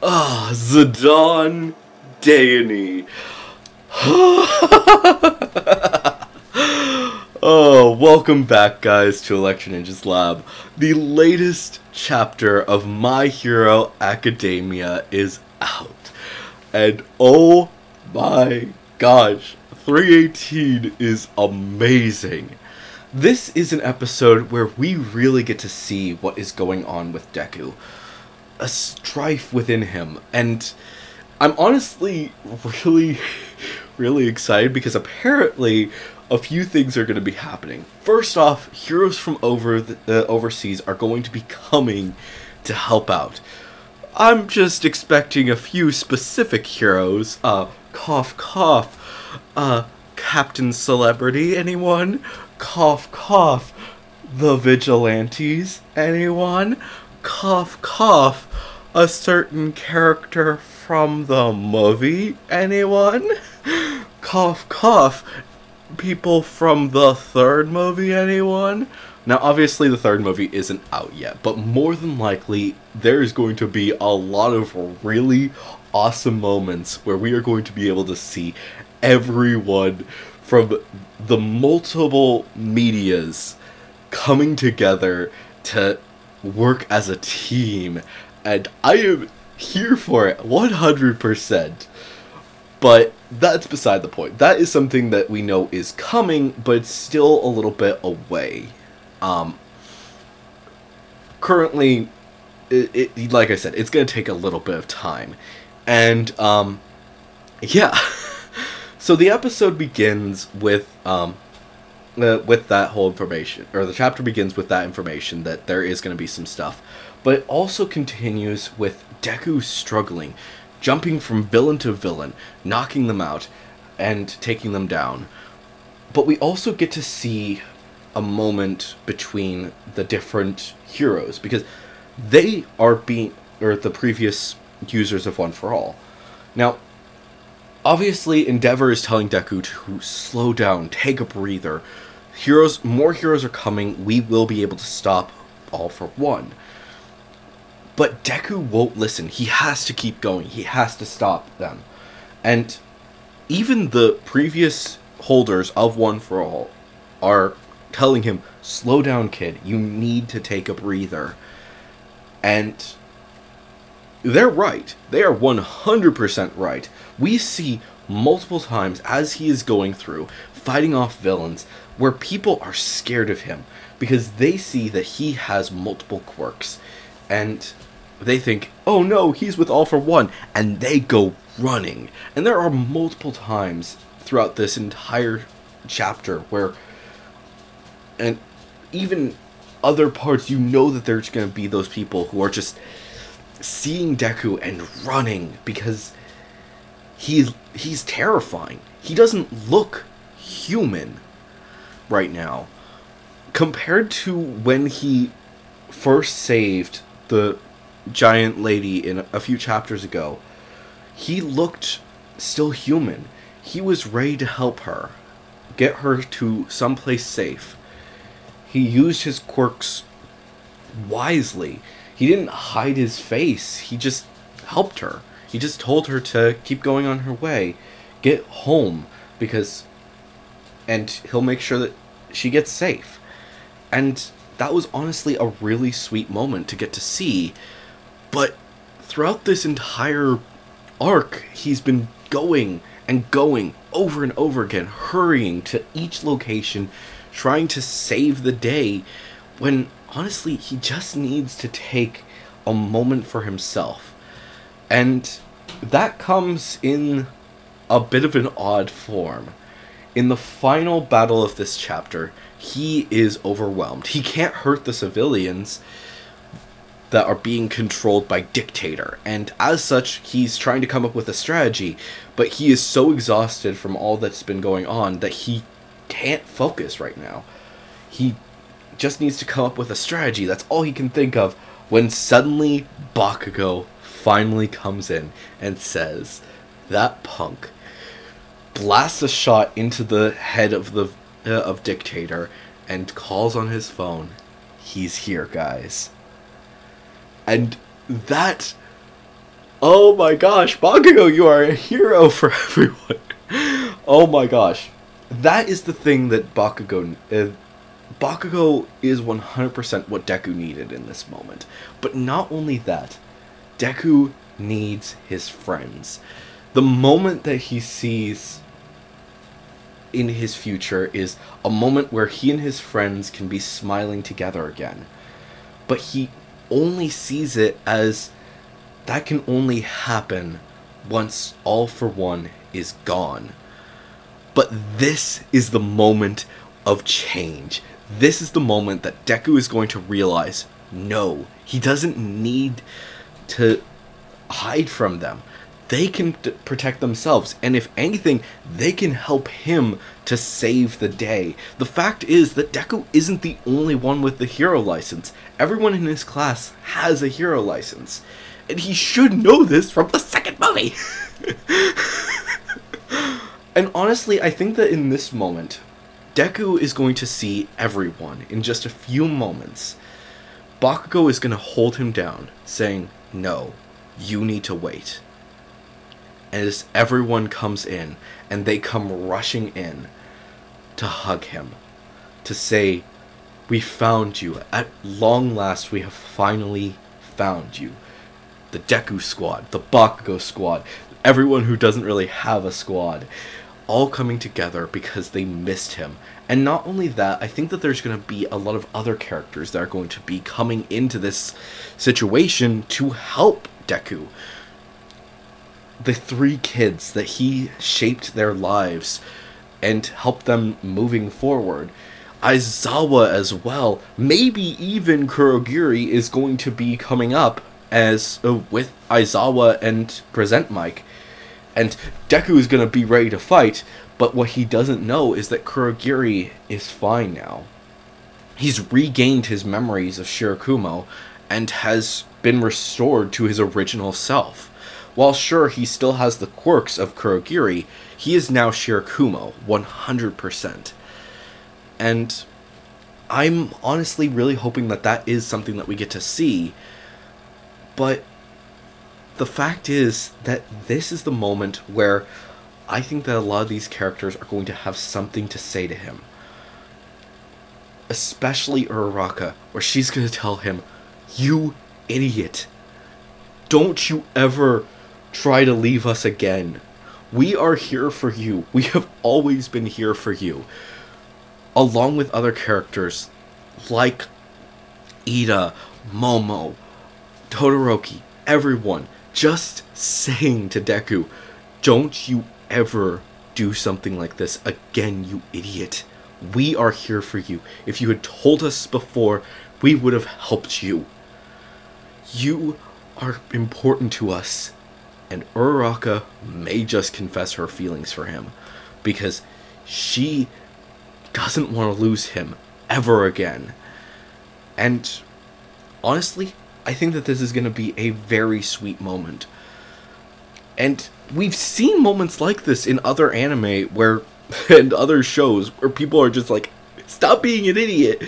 Zidane Dayani. Oh, welcome back, guys, to Electro Ninja's Lab. The latest chapter of My Hero Academia is out. And oh my gosh, 318 is amazing. This is an episode where we really get to see what is going on with Deku. A strife within him, and I'm honestly really excited because apparently a few things are going to be happening. First off, heroes from overseas are going to be coming to help out. I'm just expecting a few specific heroes. Cough cough. Captain Celebrity, anyone? Cough cough. The Vigilantes, anyone? Cough cough. A certain character from the movie, anyone? Cough cough. People from the third movie, anyone? Now obviously the third movie isn't out yet, but more than likely there is going to be a lot of really awesome moments where we are going to be able to see everyone from the multiple medias coming together to work as a team, and I am here for it 100%. But that's beside the point. That is something that we know is coming, but it's still a little bit away. Currently, like I said, it's going to take a little bit of time. And, yeah. So the episode begins with that whole information, or the chapter begins with that information that there is going to be some stuff. But it also continues with Deku struggling, jumping from villain to villain, knocking them out, and taking them down. But we also get to see a moment between the different heroes, because they are the previous users of One For All. Now, obviously, Endeavor is telling Deku to slow down, take a breather. More heroes are coming, we will be able to stop All For One. But Deku won't listen. He has to keep going. He has to stop them. And even the previous holders of One For All are telling him, slow down, kid. You need to take a breather. And they're right. They are 100% right. We see multiple times as he is going through, fighting off villains, where people are scared of him because they see that he has multiple quirks. And they think, oh no, he's with All For One, and they go running. And there are multiple times throughout this entire chapter where, and even other parts, you know that there's going to be those people who are just seeing Deku and running because he's terrifying. He doesn't look human right now. Compared to when he first saved the giant lady in a few chapters ago, he looked still human. He was ready to help her, get her to someplace safe. He used his quirks wisely. He didn't hide his face. He just helped her. He just told her to keep going on her way, get home, and he'll make sure that she gets safe. And that was honestly a really sweet moment to get to see. But throughout this entire arc, he's been going and going over and over again, hurrying to each location, trying to save the day, when honestly he just needs to take a moment for himself. And that comes in a bit of an odd form. In the final battle of this chapter, he is overwhelmed. He can't hurt the civilians that are being controlled by Dictator, and as such, he's trying to come up with a strategy, but he is so exhausted from all that's been going on that he can't focus right now. He just needs to come up with a strategy. That's all he can think of, when suddenly Bakugo finally comes in and says, that punk, blasts a shot into the head of Dictator and calls on his phone, he's here, guys. And that Oh my gosh, Bakugo, you are a hero for everyone. Oh my gosh. That is the thing that Bakugo is 100% what Deku needed in this moment. But not only that, Deku needs his friends. The moment that he sees in his future is a moment where he and his friends can be smiling together again. But he only sees it as that can only happen once All For One is gone. But this is the moment of change. This is the moment that Deku is going to realize, no, he doesn't need to hide from them. They can protect themselves, and if anything, they can help him to save the day. The fact is that Deku isn't the only one with the hero license. Everyone in his class has a hero license. And he should know this from the second movie! And honestly, I think that in this moment, Deku is going to see everyone in just a few moments. Bakugo is going to hold him down, saying, no, you need to wait. And as everyone comes in, and they come rushing in to hug him, to say, we found you. At long last, we have finally found you. The Deku squad, the Bakugo squad, everyone who doesn't really have a squad, all coming together because they missed him. And not only that, I think that there's going to be a lot of other characters that are going to be coming into this situation to help Deku. The 3 kids that he shaped their lives and helped them moving forward. Aizawa as well. Maybe even Kurogiri is going to be coming up as with Aizawa and Present Mic. And Deku is going to be ready to fight, but what he doesn't know is that Kurogiri is fine now. He's regained his memories of Shirakumo and has been restored to his original self. While sure, he still has the quirks of Kurogiri, he is now Shirakumo, 100%. And I'm honestly really hoping that that is something that we get to see. But the fact is that this is the moment where I think that a lot of these characters are going to have something to say to him. Especially Uraraka, where she's going to tell him, you idiot. Don't you ever try to leave us again. We are here for you. We have always been here for you. Along with other characters like Ida, Momo, Todoroki, everyone just saying to Deku, don't you ever do something like this again, you idiot. We are here for you. If you had told us before, we would have helped you. You are important to us. And Uraraka may just confess her feelings for him, because she doesn't want to lose him ever again. And honestly, I think that this is going to be a very sweet moment. And we've seen moments like this in other anime where, and other shows where people are just like, stop being an idiot.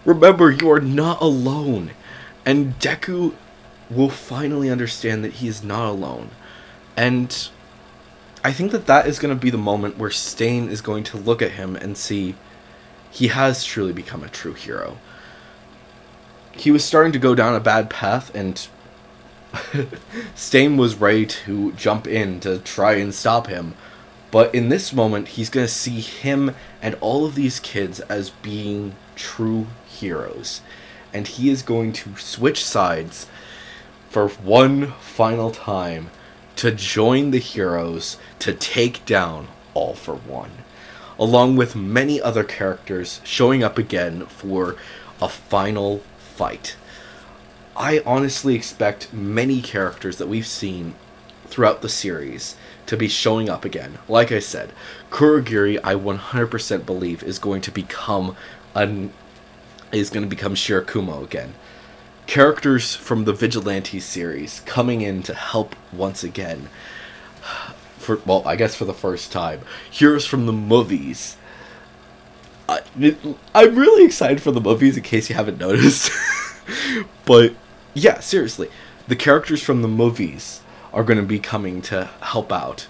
Remember, you are not alone. And Deku will finally understand that he is not alone. And I think that that is going to be the moment where Stain is going to look at him and see he has truly become a true hero. He was starting to go down a bad path, and Stain was ready to jump in to try and stop him. But in this moment, he's going to see him and all of these kids as being true heroes. And he is going to switch sides for one final time to join the heroes to take down All For One. Along with many other characters showing up again for a final fight. I honestly expect many characters that we've seen throughout the series to be showing up again. Like I said, Kurogiri, I 100% believe is going to become Shirakumo again. Characters from the Vigilante series coming in to help once again. I guess for the first time. Heroes from the movies. I'm really excited for the movies in case you haven't noticed. But yeah, seriously, the characters from the movies are going to be coming to help out.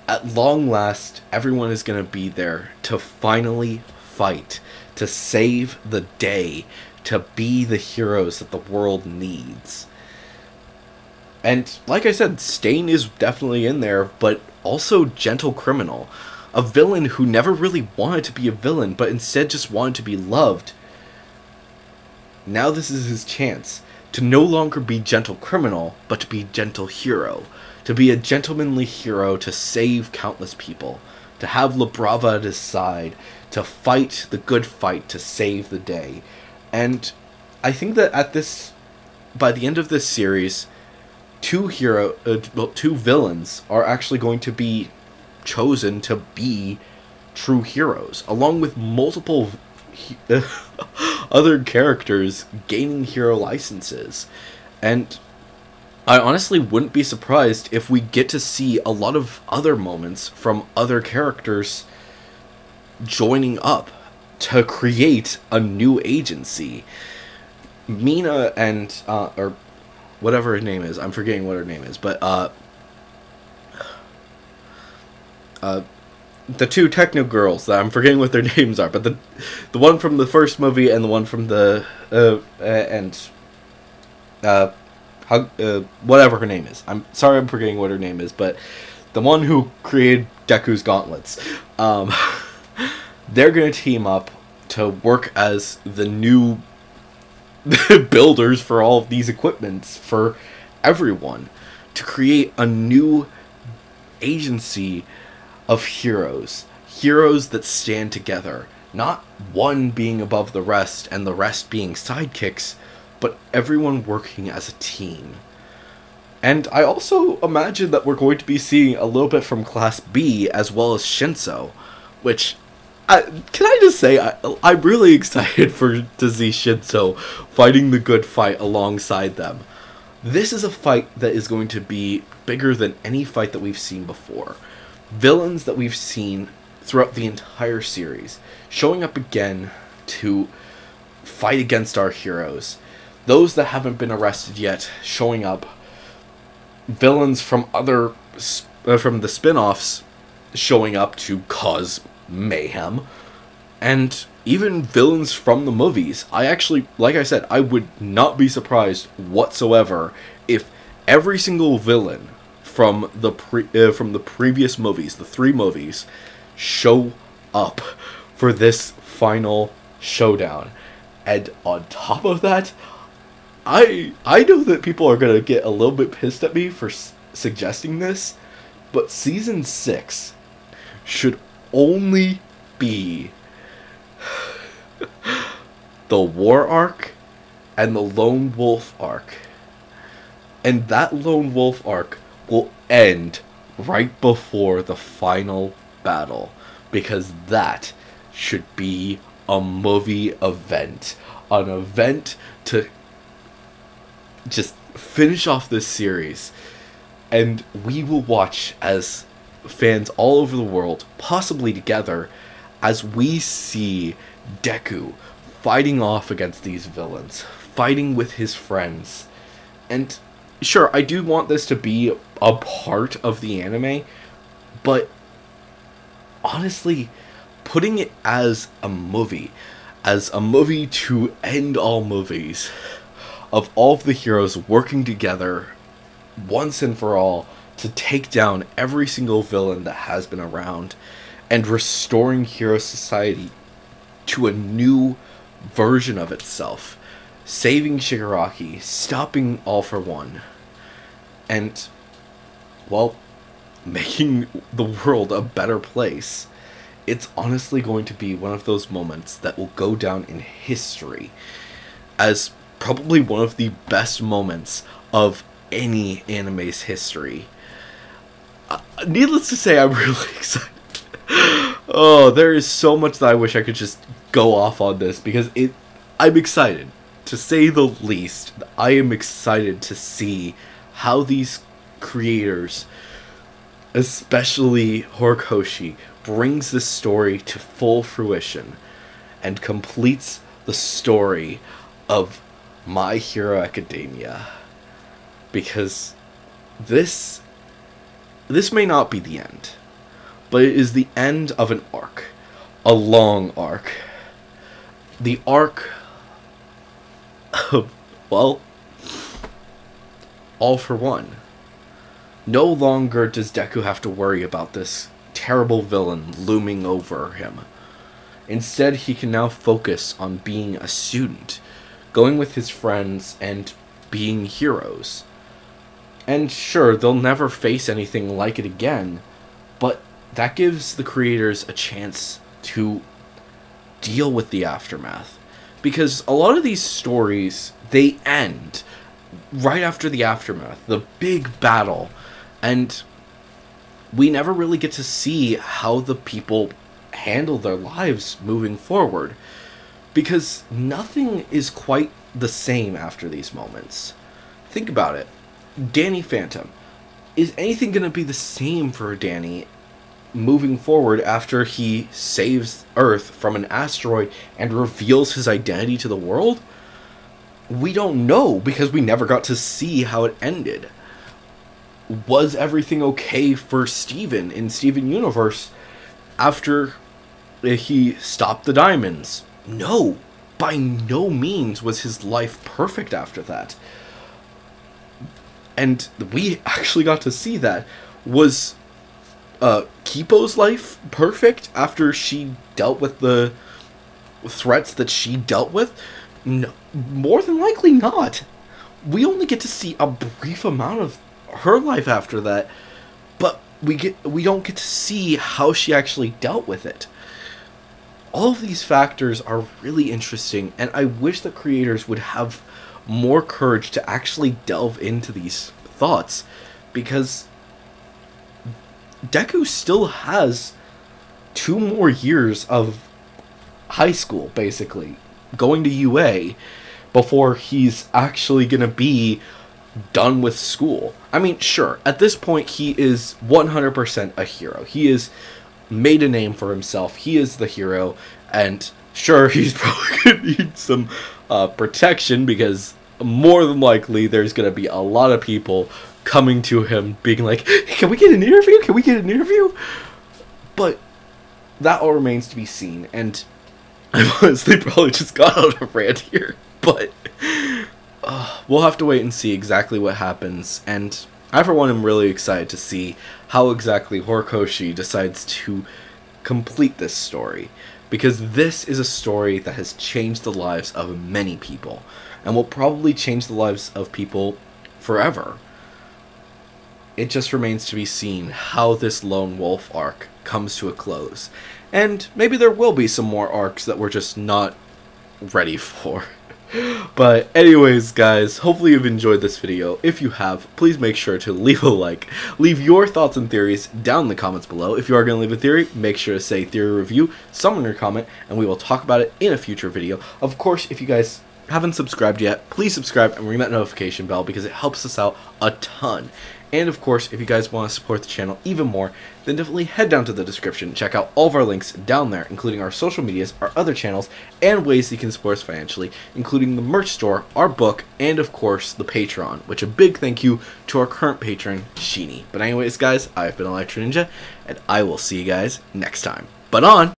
At long last, everyone is going to be there to finally fight, to save the day, to be the heroes that the world needs. And like I said, Stain is definitely in there, but also Gentle Criminal. A villain who never really wanted to be a villain, but instead just wanted to be loved. Now this is his chance to no longer be Gentle Criminal, but to be Gentle Hero. To be a gentlemanly hero to save countless people. To have La Brava at his side. To fight the good fight to save the day. And I think that by the end of this series, two villains are actually going to be chosen to be true heroes, along with multiple other characters gaining hero licenses. And I honestly wouldn't be surprised if we get to see a lot of other moments from other characters joining up to create a new agency. Mina and or whatever her name is, I'm forgetting what her name is, but the two techno girls that I'm forgetting what their names are, but the one from the first movie and the one from the whatever her name is. I'm sorry, I'm forgetting what her name is, but the one who created Deku's gauntlets, they're gonna team up to work as the new builders for all of these equipments for everyone, to create a new agency of heroes that stand together, not one being above the rest and the rest being sidekicks, but everyone working as a team. And I also imagine that we're going to be seeing a little bit from Class B as well as Shinso, which can I just say, I'm really excited to see Shinso fighting the good fight alongside them. This is a fight that is going to be bigger than any fight that we've seen before. Villains that we've seen throughout the entire series showing up again to fight against our heroes. Those that haven't been arrested yet showing up. Villains from from the spin-offs showing up to cause mayhem. And even villains from the movies. I actually, like I said, I would not be surprised whatsoever if every single villain from the previous movies, the 3 movies, show up for this final showdown. And on top of that, I know that people are going to get a little bit pissed at me for suggesting this, but Season 6 should only be the War arc and the Lone Wolf arc. And that Lone Wolf arc will end right before the final battle, because that should be a movie event. An event to just finish off this series. And we will watch as fans all over the world, possibly together, as we see Deku fighting off against these villains, fighting with his friends. And sure, I do want this to be a part of the anime, but honestly, putting it as a movie to end all movies, of all of the heroes working together once and for all to take down every single villain that has been around, and restoring Hero Society to a new version of itself, saving Shigaraki, stopping All for One, and, well, making the world a better place. It's honestly going to be one of those moments that will go down in history as probably one of the best moments of any anime's history. Needless to say, I'm really excited. Oh, there is so much that I wish I could just go off on this, because I'm excited, to say the least. I am excited to see how these creators, especially Horikoshi, brings this story to full fruition and completes the story of My Hero Academia. Because this may not be the end, but it is the end of an arc. A long arc. The arc of, well, All for One. No longer does Deku have to worry about this terrible villain looming over him. Instead, he can now focus on being a student, going with his friends, and being heroes. And sure, they'll never face anything like it again, but that gives the creators a chance to deal with the aftermath. Because a lot of these stories, they end right after the aftermath, the big battle, and we never really get to see how the people handle their lives moving forward. Because nothing is quite the same after these moments. Think about it. Danny Phantom. Is anything going to be the same for Danny moving forward after he saves Earth from an asteroid and reveals his identity to the world? We don't know, because we never got to see how it ended. Was everything okay for Steven in Steven Universe after he stopped the diamonds? No, by no means was his life perfect after that. And we actually got to see that. Was Kipo's life perfect after she dealt with the threats that she dealt with? No, more than likely not. We only get to see a brief amount of her life after that, but we don't get to see how she actually dealt with it. All of these factors are really interesting, and I wish the creators would have more courage to actually delve into these thoughts, because Deku still has 2 more years of high school, basically, going to UA, before he's actually gonna be done with school. I mean, sure, at this point he is 100% a hero. He has made a name for himself. He is the hero, and sure, he's probably gonna need some protection, because more than likely there's gonna be a lot of people coming to him being like, hey, can we get an interview? Can we get an interview? But that all remains to be seen, and I honestly probably just got out of rant here, but we'll have to wait and see exactly what happens, and I for one am really excited to see how exactly Horikoshi decides to complete this story, because this is a story that has changed the lives of many people, and will probably change the lives of people forever. It just remains to be seen how this Lone Wolf arc comes to a close, and maybe there will be some more arcs that we're just not ready for. But anyways, guys, hopefully you've enjoyed this video. If you have, please make sure to leave a like. Leave your thoughts and theories down in the comments below. If you are going to leave a theory, make sure to say theory review, summon your comment, and we will talk about it in a future video. Of course, if you guys haven't subscribed yet, please subscribe and ring that notification bell, because it helps us out a ton. And of course, if you guys want to support the channel even more, then definitely head down to the description, check out all of our links down there, including our social medias, our other channels, and ways you can support us financially, including the merch store, our book, and of course, the Patreon, which a big thank you to our current patron, Sheeny. But anyways, guys, I've been Electro Ninja, and I will see you guys next time. But on